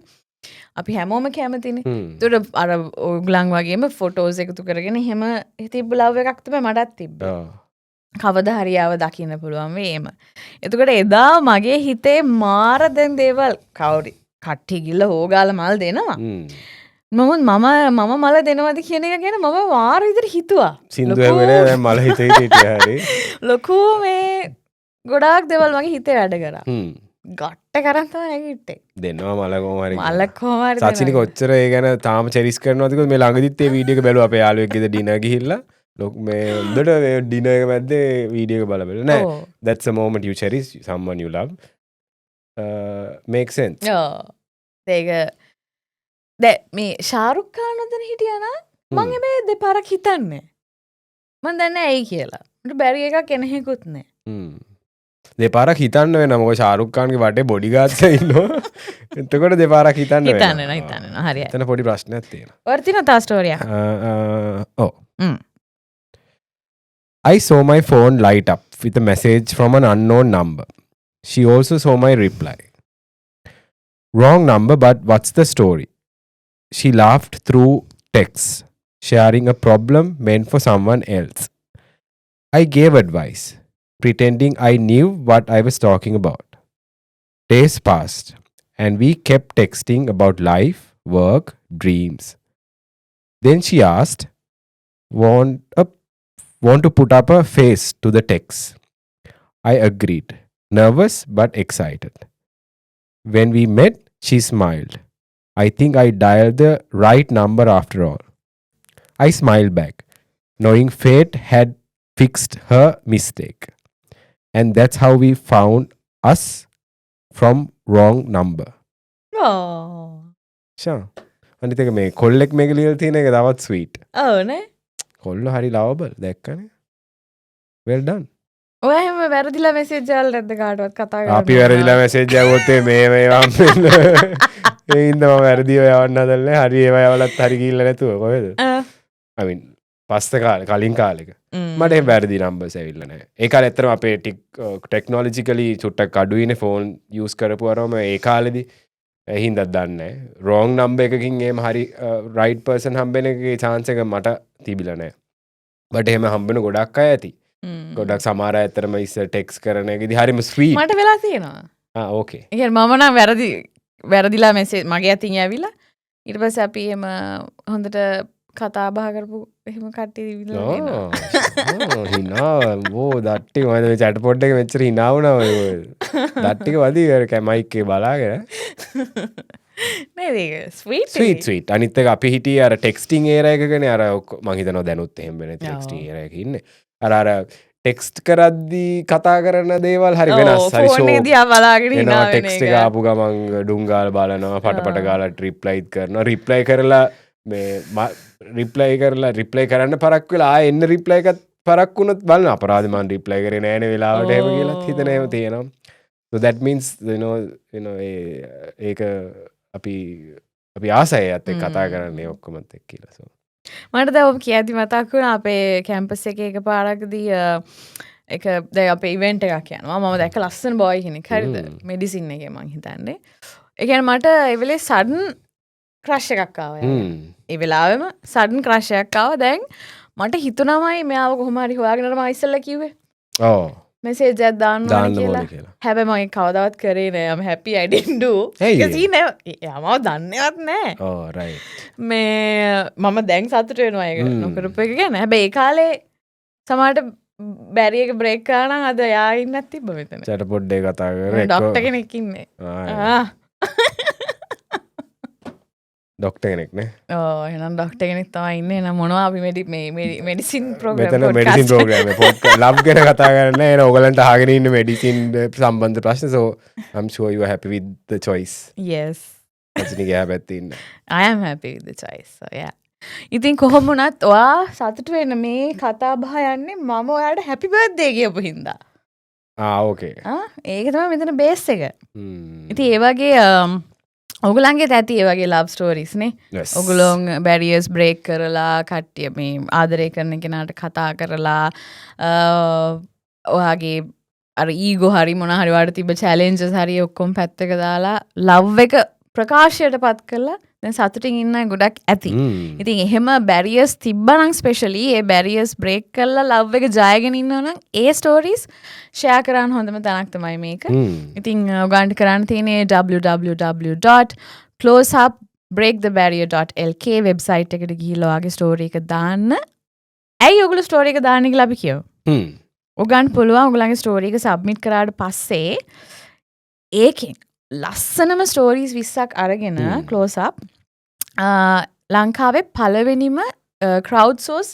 අපි හැමෝම කැමතිනේ. ඒතකොට අර ඔයගලන් වගේම ෆොටෝස් එකතු කරගෙන එහෙම තිබ්බ ලව් එකක් තමයි මටත් තිබ්බේ. කවදා හරි ආව දකින්න පුළුවන් වේම. එතකොට එදා මගේ හිතේ මාර දැන් දේවල් කවුරු කට්ටි ගිල්ල හොගාලා මල් දෙනවා. මම මල දෙනවද කියන එක ගැන මම මාර විදිහට හිතුවා. සින්දු හැවෙන්නේ දැන් මල හිතේ හිටියා හරි. ලොකු මේ ගොඩාක් දේවල් මගේ හිතේ වැඩ කරා. ගට්ට කරන් තමයි නැගිට්ටේ. දෙනවා මල කොහොම හරි. මල කොහොම හරි. සචිනි කොච්චර ඒ ගැන තාම චෙරිස් කරනවද කියලා මේ ළඟදිත් ඒ වීඩියෝ එක බැලුවා අපේ යාළුවෙක් ගෙදර ඩිනර් ගිහිල්ලා. ලොක් මේ හොඳට මේ ඩිනර් එක මැද්දේ වීඩියෝ එක බලබල නෑ. That's a moment you cherish someone you love. Makes sense. ඒක දැන් මේ ශාරුක් ખાන් උදෙන හිටියා නම් මං හැබැයි දෙපාරක් හිතන්නේ. මං දන්නේ ඇයි කියලා. මට බැරි එකක් එනෙහිකුත් නෑ. දෙපාරක් හිතන්න වෙනවා. මොකද ශාරුක් ખાන්ගේ වටේ බොඩිගාඩ්ස් ඉන්නවා. එතකොට දෙපාරක් හිතන්න වෙනවා. හිතන්න හරියට. එතන පොඩි ප්‍රශ්නයක් තියෙනවා. වර්තින තා ස්ටෝරියක්. I saw my phone light up with a message from an unknown number. She also saw my reply. Wrong number, but what's the story? She laughed through texts, sharing a problem meant for someone else. I gave advice, pretending I knew what I was talking about. Days passed, and we kept texting about life, work, dreams. Then she asked, want to put up a face to the text. I agreed, nervous but excited. When we met, she smiled. I think I dialed the right number after all. I smiled back, knowing fate had fixed her mistake. And that's how we found us from wrong number. Sure. අනිත් එක මේ කොල්ලෙක් මේක ලියලා තියෙන එක තවත් sweet. ඔව් නේ. කොල්ල හරි ලවබල් දැක්කනේ. well done. ඔය හැම වැරදිලා මෙසේජ් වල නැද්ද කාටවත් කතා කරන්න. අපි වැරදිලා මෙසේජ් ආවොත් මේ ඒන්දම වැරදිව යවන්න හදන්නේ හරි ඒවා යවලත් හරි ගිහිල්ලා නැතුව කොහෙද I mean පස්ස කාලේ කලින් කාලෙක මට එහෙම වැරදි නම්බර්ස් ඇවිල්ලා නැහැ ඒ කාලේ ඇත්තටම අපේ ටෙක්නොලොජිකලි චුට්ටක් අඩුයිනේ ෆෝන් යූස් කරපුවාම ඒ කාලෙදි හින්දා දන්නේ රෝං නම්බර් එකකින් එහෙම හරි රයිට් පර්සන් හම්බෙන එකේ chance එක මට තිබිලා නැහැ බට් එහෙම හම්බෙන ගොඩක් අය ඇති ගොඩක් සමහර අය ඇත්තටම ඉස්සර ටෙක්ස්ට් කරන එකේදී හරිම ස්වීට් මට වෙලා තියෙනවා ඕකේ ඒ කියන්නේ මම නම් වැරදිලා මෙසේජ් මගේ අතින් ඇවිල්ලා ඊට පස්සේ අපි එහෙම හොඳට කතා බහ කරපු එහෙම කට්ටිය ඉවිල්ලා හිනාව ඕ දට්ටි මම මේ chat pod එක මෙච්චර හිනා වුණා ඔය දට්ටික වදී අර මයික් එක බලාගෙන නේද ඒක ස්වීට් අනිත් එක අපි හිටියේ අර ටෙක්ස්ටිං ඒරා එකකනේ අර මං හිතනවා දැනුත් එහෙම වෙන ටෙක්ස්ටිං ඒරා එකක ඉන්නේ අර ටෙක්ස්ට් කරද්දී කතා කරන දේවල් හරි වෙනස් හරි ෂෝ ෆෝන් එකදී බලාගෙන එනවා ඉන්නවා ටෙක්ස්ට් එක ආපු ගමන් ඩුංගාල බලනවා පටපට ගාලා රිප්ලයිත් කරනවා රිප්ලයි කරලා මේ රිප්ලයි කරන්න පරක් වෙලා ආයෙ එන්න රිප්ලයි එකත් පරක් වුණොත් බලන අපරාධ මන් රිප්ලයි කරේ නෑනේ වෙලාවට එහෙම කියලා හිතන ඒවා තියෙනවා so that means you know ඒක අපි ආසයි ඇත්ත කතා කරන්නේ ඔක්කොමත් එක්ක කියලා so මට දැන් ඔබ කියද්දි මතක් වුණා අපේ කැම්පස් එකේ එකපාරකදී එක දැන් අපේ ඉවෙන්ට් එකක් යනවා මම දැක්ක ලස්සන බොයි කෙනෙක් හරිද මෙඩිසින් එකේ මං හිතන්නේ ඒ කියන්නේ මට ඒ වෙලේ සඩන් ක්‍රෂ් එකක් ආවා ඒ වෙලාවෙම සඩන් ක්‍රෂ් එකක් ආවා දැන් මට හිතුණාමයි මෙයාව කොහොම හරි හොයාගෙන මම ඉස්සෙල්ලා කිව්වේ ඔව් මෙසේජ් එකක් දාන්න ඕනේ කියලා හැබැයි මම කවදාවත් කරේ නෑ I'm happy I didn't do because he never යමව දන්නේවත් නෑ oh right මේ මම දැන් සතුට වෙනවා ඒක නොකරපු එක ගැන හැබැයි ඒ කාලේ සමහරට බැරි එක බ්‍රේක් කරා නම් අද යා ඉන්නත් තිබ්බ මෙතන chat pod එක කතා කරේ ඩොක්ටර් කෙනෙක් ඉන්නේ ඩොක්ටර් කෙනෙක් නේ එහෙනම් ඩොක්ටර් කෙනෙක් තමයි ඉන්නේ එහෙනම් මොනවා අපි මෙඩිසින් ප්‍රෝග්‍රෑම් මෙතන මෙඩිසින් ප්‍රෝග්‍රෑම් එක ලබ් ගැන කතා කරන්නේ එහෙනම් ඔයගලන්ට අහගෙන ඉන්න මෙඩිසින් සම්බන්ධ ප්‍රශ්න so I'm sure you are happy with the choice yes රජිනිගේ හැබැයි ඉන්න I am happy with the choice so yeah ඉතින් කොහොම වුණත් ඔයා සතුටු වෙන මේ කතා බහ යන්නේ මම ඔයාට happy birthday කියපු හින්දා ඕකේ ඒක තමයි මෙතන බේස් එක ඉතින් ඒ වගේ ඔගුලන්ගේ ඇති ඒ වගේ ලව් ස්ටෝරිස් නේ ඔගුලොන් බැරියර්ස් බ්‍රේක් කරලා කට්ටිය මේ ආදරය කරන කෙනාට කතා කරලා ඔයාගේ අර ඊගෝ හරි මොන හරි වලට තිබ්බ චැලෙන්ජස් හරි ඔක්කොම පැත්තක දාලා ලව් එක ප්‍රකාශයට පත් කරලා දැන් සතුටින් ඉන්න ගොඩක් ඇති. ඉතින් එහෙම බැරියර්ස් තිබ්බනම් ස්පෙෂලි ඒ බැරියර්ස් බ්‍රේක් කරලා ලව් එක ජයගෙන ඉන්නවා නම් ඒ ස්ටෝරීස් ෂෙයා කරන්න හොඳම තැනක් තමයි මේක. ඉතින් ඔයගන්ට කරන්න තියෙන්නේ www.closeup.breakthebarrier.lk වෙබ්සයිට් එකට ගිහිල්ලා ඔයාගේ ස්ටෝරි එක දාන්න. ඇයි ඔයගොල්ලෝ ස්ටෝරි එක දාන්නේ කියලා අපි කියමු. ඔයගන්ට පුළුවන් ඔයගලගේ ස්ටෝරි එක සබ්මිට් කරාට පස්සේ ඒකෙන් ලස්සනම ස්ටෝරීස් 20ක් අරගෙන ක්ලෝස් අප් ලංකාවේ පළවෙනිම crowd sauce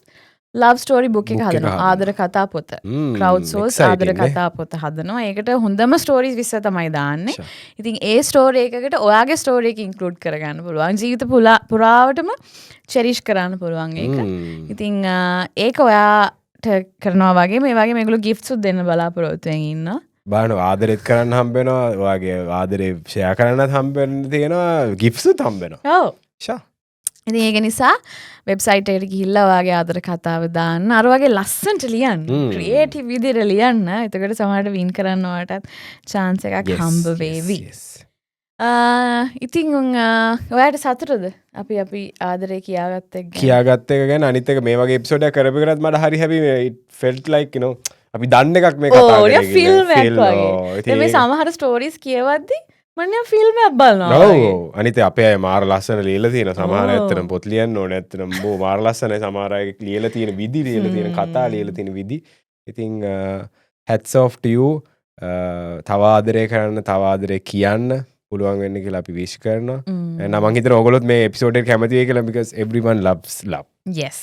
love story book එක හදනවා ආදර කතා පොත ක්‍රවුඩ් සෝස් ආදර කතා පොත හදනවා ඒකට හොඳම ස්ටෝරීස් 20 තමයි දාන්නේ ඉතින් ඒ ස්ටෝරි එකකට ඔයාගේ ස්ටෝරි එක ඉන්ක්ලූඩ් කරගන්න පුළුවන් ජීවිත පුරාවටම චෙරිෂ් කරන්න පුළුවන් ඒක ඉතින් ඒක ඔයාට කරනවා වගේ මේ වගේ මේගොල්ලෝ ගිෆ්ට්ස් උත් දෙන්න බලාපොරොත්තු වෙමින් ඉන්නවා බාන ආදරෙත් කරන්න හම්බෙනවා ඔයාගේ ආදරේ ෂෙයා කරන්නත් හම්බෙන්න තියෙනවා ගිෆ්ට්ස් උත් හම්බෙනවා ඔව් ඉතින් ඒක නිසා වෙබ්සයිට් එකට ගිහිල්ලා ඔයාගේ ආදර කතාව දාන්න අර වගේ ලස්සනට ලියන්න ක්‍රියේටිව් විදිහට ලියන්න එතකොට සමහරට වින් කරන්න ඔයාටත් chance එකක් හම්බ වේවි ඉතින් ඔයාට සතුටුද අපි ආදරේ කියාගත්ත එක ගැන අනිත් එක මේ වගේ එපිසෝඩ් එකක් කරපු කරත් මට හරි happy it felt like you know අපි දන්න එකක් මේ කතා කරේ ෆිල්ම් එකක් වගේ මේ සමහර ස්ටෝරීස් කියවද්දි මම ෆිල්ම් එකක් බලනවා ඔව් අනිත් අපේ අය මාර ලස්සන ලියලා තියෙන සමහර ඇත්තටම පොත් ලියන්න ඕනේ ඇත්තටම බෝ මාර ලස්සනයි සමහර අය ලියලා තියෙන විදි ලියලා තියෙන කතා ලියලා තියෙන විදි ඉතින් hats off to you තව ආදරය කරන්න තව ආදරය කියන්න පුළුවන් වෙන්න කියලා අපි විශ් කරනවා මම හිතනවා ඔයගොල්ලොත් මේ එපිසෝඩ් එක කැමති වෙයි කියලා because everyone loves love yes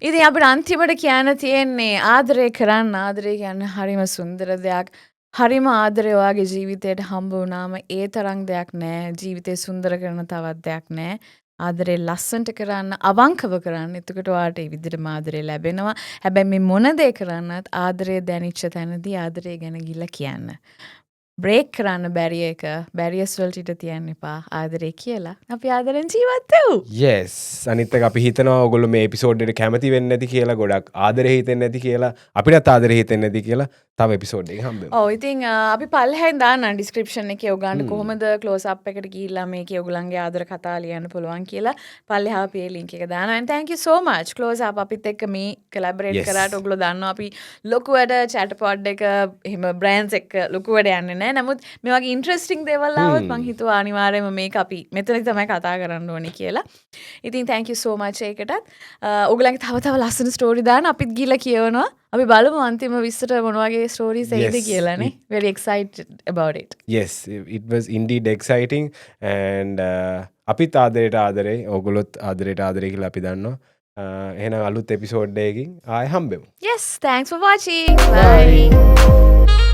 ඉතින් අපිට අන්තිමට කියන්න තියෙන්නේ ආදරය කරන්න ආදරය කියන්නේ හරිම සුන්දර දෙයක් හරිම ආදරය ඔයාගේ ජීවිතයට හම්බ වුණාම ඒ තරම් දෙයක් නෑ ජීවිතේ සුන්දර කරන තවත් දෙයක් නෑ ආදරේ ලස්සනට කරන්න අවංකව කරන්න එතකොට ඔයාට ඒ විදිහටම ආදරේ ලැබෙනවා හැබැයි මේ මොන දේ කරන්නත් ආදරේ දැනෙච්ච තැනදී ආදරේ ගැන ගිහලා කියන්න බ්‍රේක් කරන්න බැරිය එක බැරියස් වලට තියන්න එපා ආදරේ කියලා අපි ආදරෙන් ජීවත්වූ yes අනිත්තක අපි හිතනවා ඔගොල්ලෝ මේ එපිසෝඩ්ඩට කැමති වෙන්නේ නැති කියලා ගොඩක් ආදරේ හිතෙන්නේ නැති කියලා අපිටත් ආදරේ හිතෙන්නේ නැති කියලා තව එපිසෝඩ් එකක් හම්බෙමු. ඔව් ඉතින් අපි පල්ලෙහෙන් දාන්න ඩිස්ක්‍රිප්ෂන් එකේ ඔයගොල්ලන්ට කොහොමද ක්ලෝස් අප් එකට ගිහිල්ලා මේකේ ඔයගොල්ලන්ගේ ආදර කතා ලියන්න පුළුවන් කියලා පල්ලෙහා අපි ඒ ලින්ක් එක දානවා. and thank you so much close up අපිත් එක්ක මේ කොලැබරේට් කරාට ඔයගොල්ලෝ දන්නවා අපි ලොකුවට chat pod එක එහෙම බ්‍රෑන්ඩ්ස් එක්ක ලොකුවට යන්නේ නැහැ. නමුත් මේ වගේ ඉන්ටරෙස්ටිං දේවල් ආවොත් මං හිතුවා අනිවාර්යයෙන්ම මේක අපි මෙතන තමයි කතා කරන්න ඕනේ කියලා. ඉතින් thank you so much ඒකටත්. ඔයගොල්ලන්ගේ තව ලස්සන ස්ටෝරි දාන්න අපිත් ගිහලා කියවනවා. අපි බලමු අන්තිම 20ට මොන වගේ ස්ටෝරීස් එයිද කියලානේ. very excited about it. yes it was indeed exciting and අපිත් ආදරේ ඔයගොල්ලොත් ආදරේ කියලා අපි දන්නවා. එහෙනම් අලුත් එපිසෝඩ් එකකින් ආයෙ හම්බෙමු. Yes, thanks for watching. Bye.